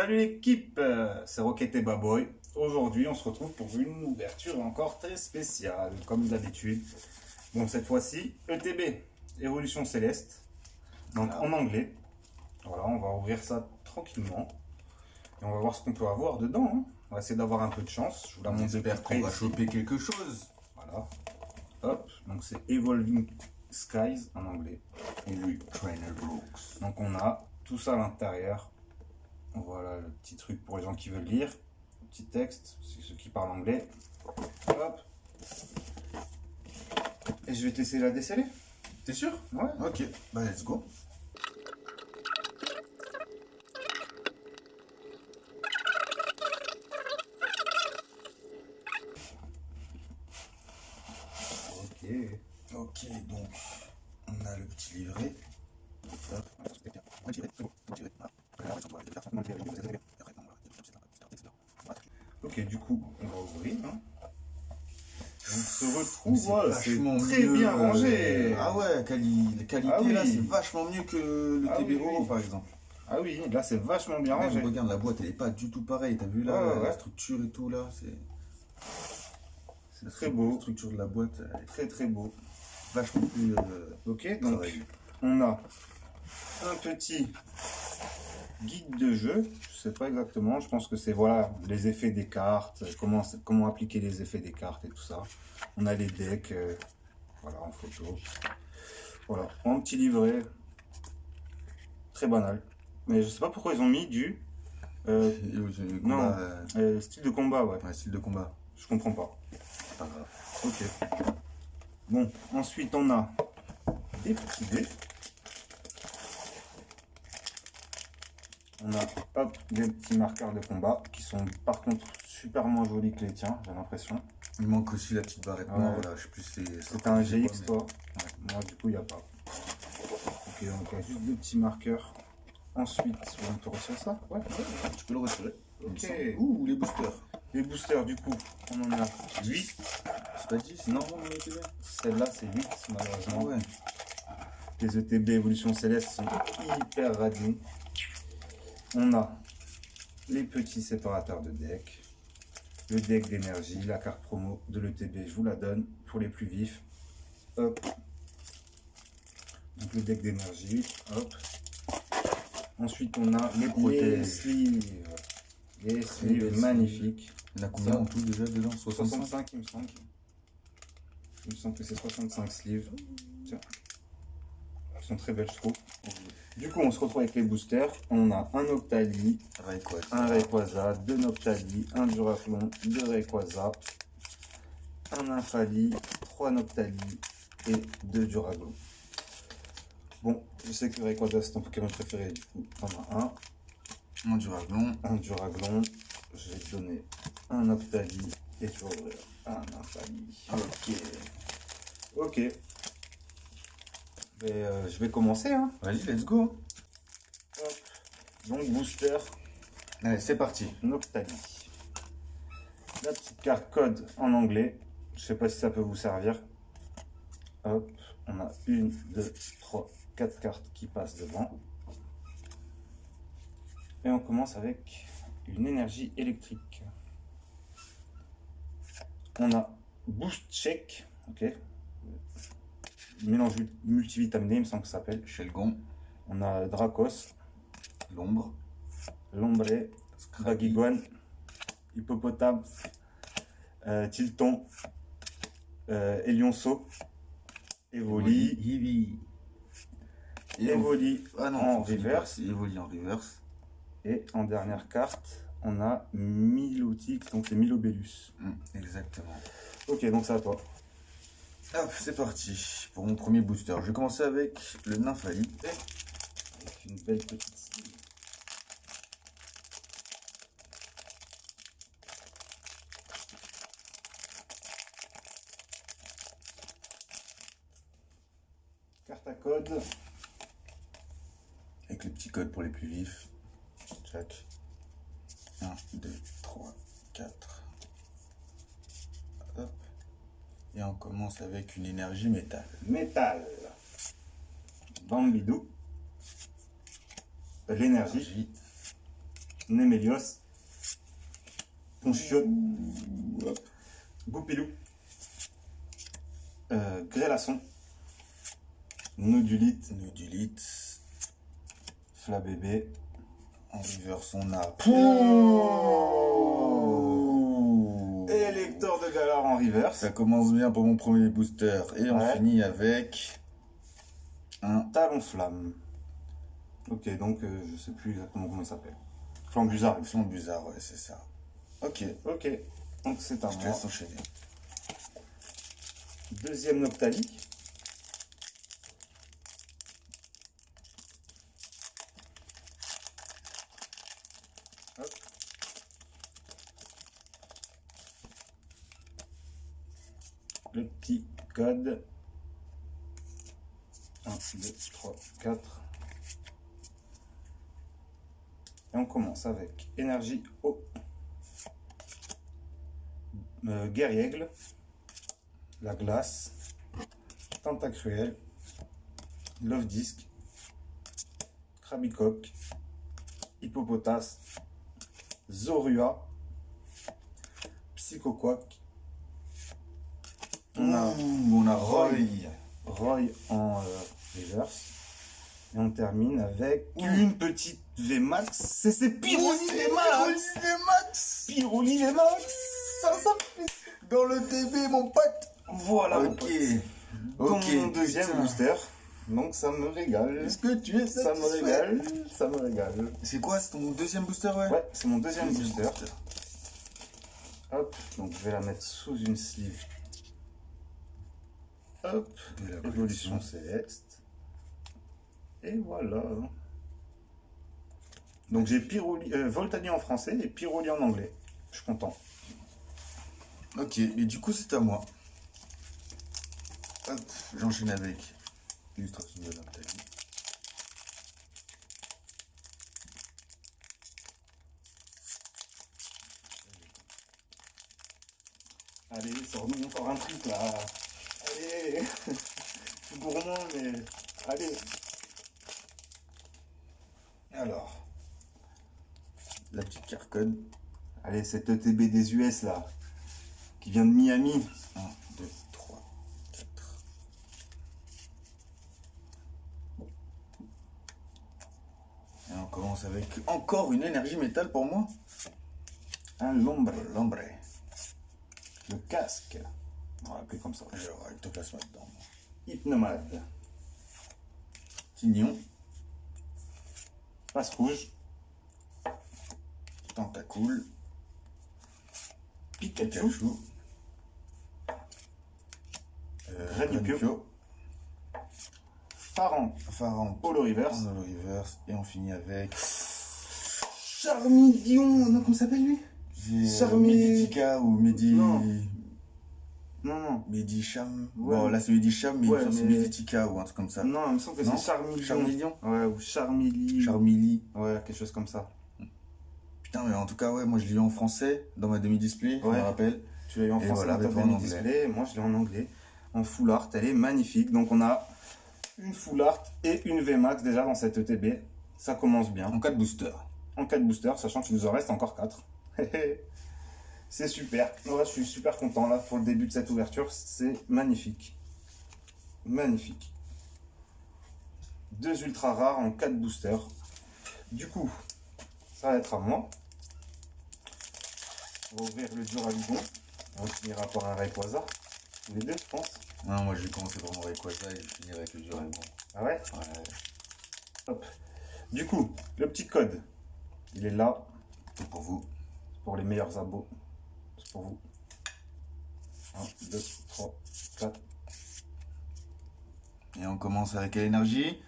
Salut l'équipe, c'est Rocket et Baboy. Aujourd'hui, on se retrouve pour une ouverture encore très spéciale, comme d'habitude. Bon, cette fois-ci, ETB, Évolution Céleste, donc en anglais. Voilà, on va ouvrir ça tranquillement. Et on va voir ce qu'on peut avoir dedans. Hein. On va essayer d'avoir un peu de chance. Je vous la montre de J'espère qu'on va choper quelque chose. Voilà. Hop, donc c'est Evolving Skies en anglais. Et lui, Trainer Brooks. Donc on a tout ça à l'intérieur. Voilà le petit truc pour les gens qui veulent lire. Le petit texte, c'est ceux qui parlent anglais. Hop. Et je vais te laisser la déceler. T'es sûr? Ouais. Ok, bah let's go. Ok. Ok, donc on a le petit livret. Ok, du coup, on va ouvrir. Hein. On se retrouve, C'est voilà, vachement c'est très mieux, bien rangé. Ah ouais, la qualité Ah oui. là, c'est vachement mieux que le Ah TB oui, Roro oui. par exemple. Ah oui, là c'est vachement bien Même, rangé. regarde, la boîte elle est pas du tout pareille. T'as vu là, Ouais. la structure et tout là, c'est Très beau. La structure de la boîte, elle est Très très beau. vachement plus. Ok, donc travaillée. on a un petit guide de jeu. Je sais pas exactement. Je pense que c'est voilà les effets des cartes, comment appliquer les effets des cartes et tout ça. On a les decks, voilà en photo. Voilà, un petit livret très banal. Mais je sais pas pourquoi ils ont mis du style de combat, ouais. Ouais, style de combat. Je comprends pas. Pas grave. Ok. Bon, ensuite on a des petits dés. On a hop, des petits marqueurs de combat qui sont par contre super moins jolis que les tiens, j'ai l'impression. Il manque aussi la petite barrette noire là, je sais plus si c'est un GX mais... toi. Ouais. Moi du coup il n'y a pas. Ok, donc il y a juste deux petits marqueurs. Ensuite, on peut retirer ça? Ouais, tu peux le retirer. Ok. Ouh, les boosters. Les boosters du coup, on en a 8. C'est pas 10? Non, ETB. Celle-là c'est 8 malheureusement. Ah ouais. Les ETB Évolution Céleste sont hyper radins. On a les petits séparateurs de deck, le deck d'énergie, la carte promo de l'ETB, je vous la donne pour les plus vifs. Hop. Donc le deck d'énergie, hop. Ensuite on a les sleeves. Les sleeves magnifiques. Il y en a combien en tout déjà dedans? 65 il me semble. Il me semble que c'est 65 sleeves. Tiens. Elles sont très belles je trouve. Du coup, on se retrouve avec les boosters. On a un Octali, un Rayquaza, deux Noctali, un Duraflon, deux Rayquaza, un Nymphali, trois Noctali et deux Duraglon. Bon, je sais que Rayquaza c'est ton Pokémon préféré, du coup, t'en as un. Un Duraglon. Un Duraglon. Je vais te donner un Noctali et tu vas ouvrir un Nymphali. Ok. Ok. Et, je vais commencer. Hein. Vas-y, let's go. Hop. Donc, booster. Allez, c'est parti. Noctali. La petite carte code en anglais. Je sais pas si ça peut vous servir. Hop. On a 1, 2, 3, 4 cartes qui passent devant. Et on commence avec une énergie électrique. On a Boost Check. Ok. Mélange multivitaminé, il me semble que ça s'appelle. Shelgon. On a Dracos. L'ombre. Lombre. Baguiguane. Hippopotame. Tilton. Elionceau. Evoli. Evoli en reverse. Evoli en reverse. Et en dernière carte, on a Milotic, donc c'est Milobellus. Exactement. Ok, donc c'est à toi. Hop, c'est parti pour mon premier booster. Je vais commencer avec le Nymphali. Avec une belle petite cible. Carte à code. Avec le petit code pour les plus vifs. Check. 1, 2, 3, 4. Hop. Et on commence avec une énergie métal. Métal. Bambidou. L'énergie. Némélios, Ponchiote, Goupilou, Grêlasson, Nodulite, Flabébé. En reverse, on a Élector de Galar en reverse. Ça commence bien pour mon premier booster. Et on finit avec un Talonflamme. Ok, donc je sais plus exactement comment il s'appelle. Flambuzard. Flambuzard, ouais, c'est ça. Ok. Ok, donc c'est à Je te moi. laisse enchaîner. Deuxième Noctali. Hop. Le petit code. 1, 2, 3, 4. Et on commence avec énergie eau. Guerriègle. La glace. Tentacruel. Love Disc. Krabicoque. Hippopotas. Zorua. Psychoquack. On a Roy en reverse. Et on termine avec une petite VMAX. C'est Pyroli VMAX. Pyroli VMAX. Ça fait dans le TV, mon pote. Voilà. Ok. Dans mon deuxième booster. Donc ça me régale. Est-ce que tu es Ça me régale. Ça me régale. C'est quoi? C'est ton deuxième booster, ouais? Ouais, c'est mon deuxième booster. Hop, donc je vais la mettre sous une sleeve. Hop, évolution céleste. Et voilà. Donc j'ai Voltani en français et Pyroli en anglais. Je suis content. Ok, et du coup c'est à moi. Hop, j'enchaîne avec l'illustration de Noctali. Allez, sors-nous encore un truc là. Allez. Je suis gourmand, mais allez. Alors, la petite carcode. Allez, cet ETB des US là, qui vient de Miami. 1, 2, 3, 4. Et on commence avec encore une énergie métal pour moi. Un Lombre. L'ombre. Le casque. On va l'appeler comme ça. Alors, ectoplasme dedans. Hypnomade. Tignon. Passe rouge. Tentacool. Pikachu. Granupio. Faran. Holo Reverse. Et on finit avec Charmeleon. Non, comment s'appelle lui? Meditica ou Medi. Non. Medicham. Ouais. Bon, là c'est Medicham, mais Ouais, c'est Meditica ou un truc comme ça. Non, il me semble que c'est Charmeleon. Charmeleon. Ouais, ou Charmili. Charmili. Ouais, quelque chose comme ça. Putain, mais en tout cas, ouais, moi je l'ai eu en français dans ma demi-display, je me rappelle. Tu l'as eu en Et français voilà, dans ta demi-display. Moi, je l'ai en anglais. En full art, elle est magnifique. Donc, on a une full art et une VMAX déjà dans cette ETB. Ça commence bien. En 4 boosters. En 4 boosters, sachant qu'il nous en reste encore 4. C'est super. Ouais, je suis super content là pour le début de cette ouverture. C'est magnifique. Magnifique. 2 ultra rares en 4 boosters. Du coup, ça va être à moi. On va ouvrir le Duraludon. On finira par un Rayquaza. Tous les deux, je pense. Non, moi je vais commencer vraiment avec Rayquaza et je finirai avec le Duraludon. Ah ouais? Ouais. Hop. Du coup, le petit code, il est là. Tout pour vous. Pour les meilleurs abos. C'est pour vous. 1, 2, 3, 4. Et on commence avec quelle énergie?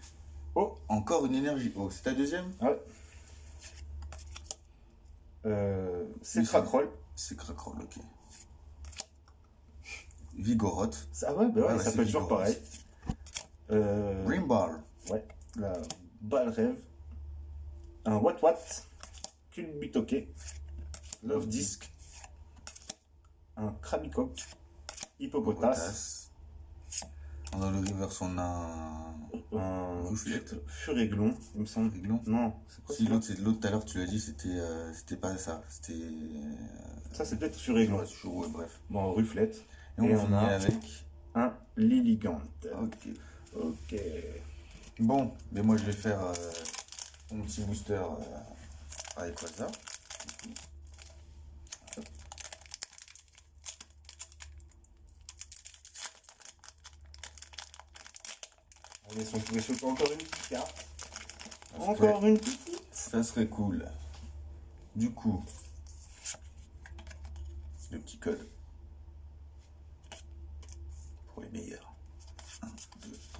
Oh! Encore une énergie. Oh, c'est ta deuxième? Ouais. C'est Cracroll. C'est Cracroll, ok. Vigoroth. Ah ouais, bah ouais, ça peut être toujours pareil. Green Ball. Ouais, la balle rêve. Un What, Culbutoke. Love Disc. Un Krabicoque. Hippopotas. Dans le reverse, on a un Rouflette. Furéglon, il me semble. Furéglon. Non, c'est quoi Si ça? l'autre, c'est de l'autre, tout à l'heure, tu l'as dit, c'était pas ça. C'était. Ça, c'est peut-être Furéglon. Ouais, toujours, ouais, bref. Bon, Rufflette. Et on finit avec. Un Lilligant. Ok. Ok. Bon, mais moi, je vais faire mon petit booster avec ça. Allez, si on pouvait choper encore une petite carte. Parce Encore que une petite. ça serait cool. Du coup, le petit code pour les meilleurs. 1, 2,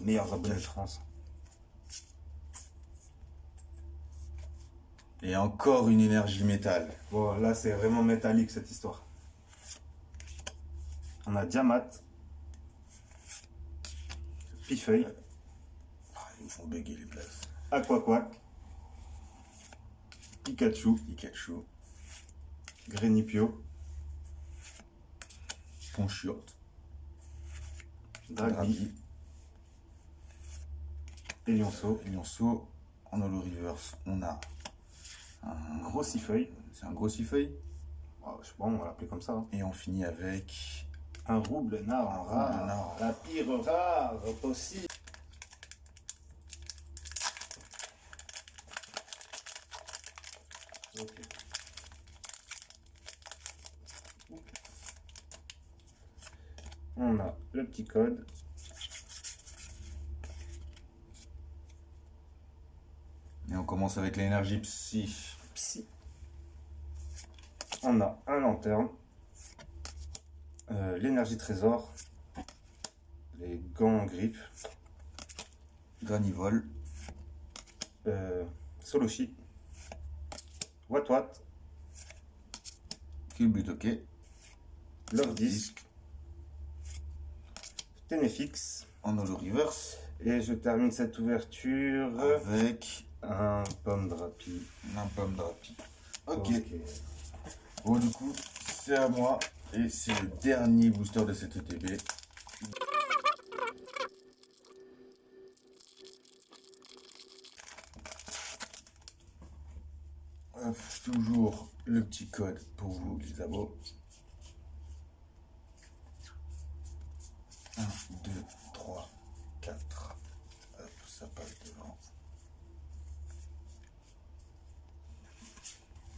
Meilleurs abonnés de France. et encore une énergie métal. Bon, là, c'est vraiment métallique cette histoire. On a Diamat. Pifeuille. Ah, ils me font bugger les places. Aquaquac. Pikachu. Pikachu, Grenipio. Ponchiurte, Dragby. Drabi, Et Lionceau. Lionceau. En holo reverse, on a un Gros Sifeuille. C'est un gros six-feuille. Oh, je sais pas, on va l'appeler comme ça. Hein. Et on finit avec Un Roublenard, un rare. Roublenard. La pire rare possible. Ok. On a le petit code. Et on commence avec l'énergie psy. Psy. On a un lanterne. L'énergie trésor. Les gants en griffes. Granivol, Soloshi. Watwat. Kilbutoke, Love Disc. Ténéfix. en holo reverse Et je termine cette ouverture avec un pomme drapi. un pomme drapi. Ok. Ok. Bon, du coup, c'est à moi et c'est le dernier booster de cette ETB. Toujours le petit code pour vous, les abos. 1, 2, 3, 4. Hop, ça passe devant.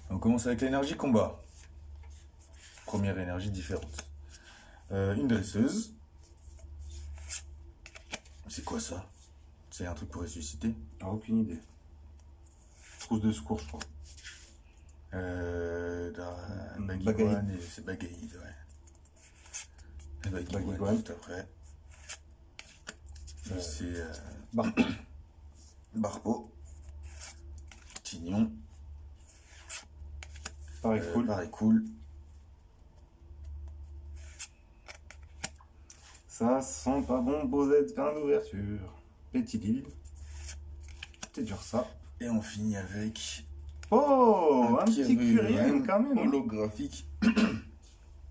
On commence avec l'énergie combat. Première énergie différente. Une dresseuse. C'est quoi ça? C'est un truc pour ressusciter? Ah, aucune idée. Trousse de secours, je crois. Bagaywan et c'est Bagaïd, ouais. Et Bagaywan Bagaywan. juste après. Et c'est Barpo. Barpo. Tignon. Pareil, cool. Pareil cool. Ça sent pas bon, Bosette, fin d'ouverture. Petit Lille. C'est dur ça. Et on finit avec Oh, un petit Curien quand même. Hein. holographique.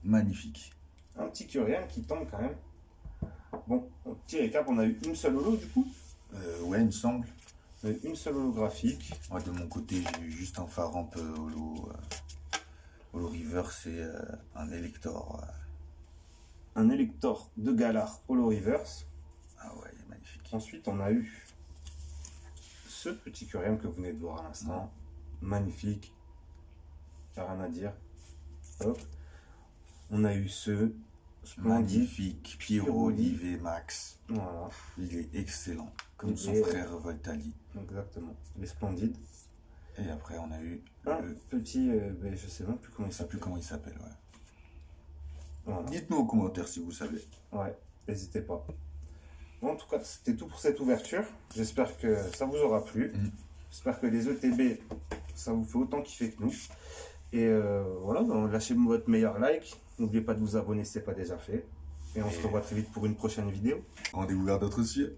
Magnifique. Un petit Curien qui tombe quand même. Bon, petit récap, on a eu une seule holo du coup. Ouais, il me semble. On a eu une seule holographique. Moi, de mon côté, j'ai eu juste un Faramp holo reverse et un Elector. Un Elector de Galar holo reverse. Ah ouais, il est magnifique. Ensuite, on a eu ce petit Curien que vous venez de voir à l'instant. Magnifique. Y a rien à dire. Hop. On a eu ce splendide. Magnifique. Pierrot Olivier Max. Voilà, Il est excellent. Comme Il son est- frère Voltali. exactement. Les splendides. Et après, on a eu Un le. petit, ben, je sais même plus comment il Je sais plus s'appelle. comment il s'appelle, ouais. Voilà. Dites-nous en commentaire si vous savez. Ouais, n'hésitez pas. Bon, en tout cas, c'était tout pour cette ouverture. J'espère que ça vous aura plu. J'espère que les ETB, ça vous fait autant kiffer que nous. Et voilà, donc, lâchez-moi votre meilleur like. N'oubliez pas de vous abonner si ce n'est pas déjà fait. Et on se revoit très vite pour une prochaine vidéo. Rendez-vous vers d'autres sujets.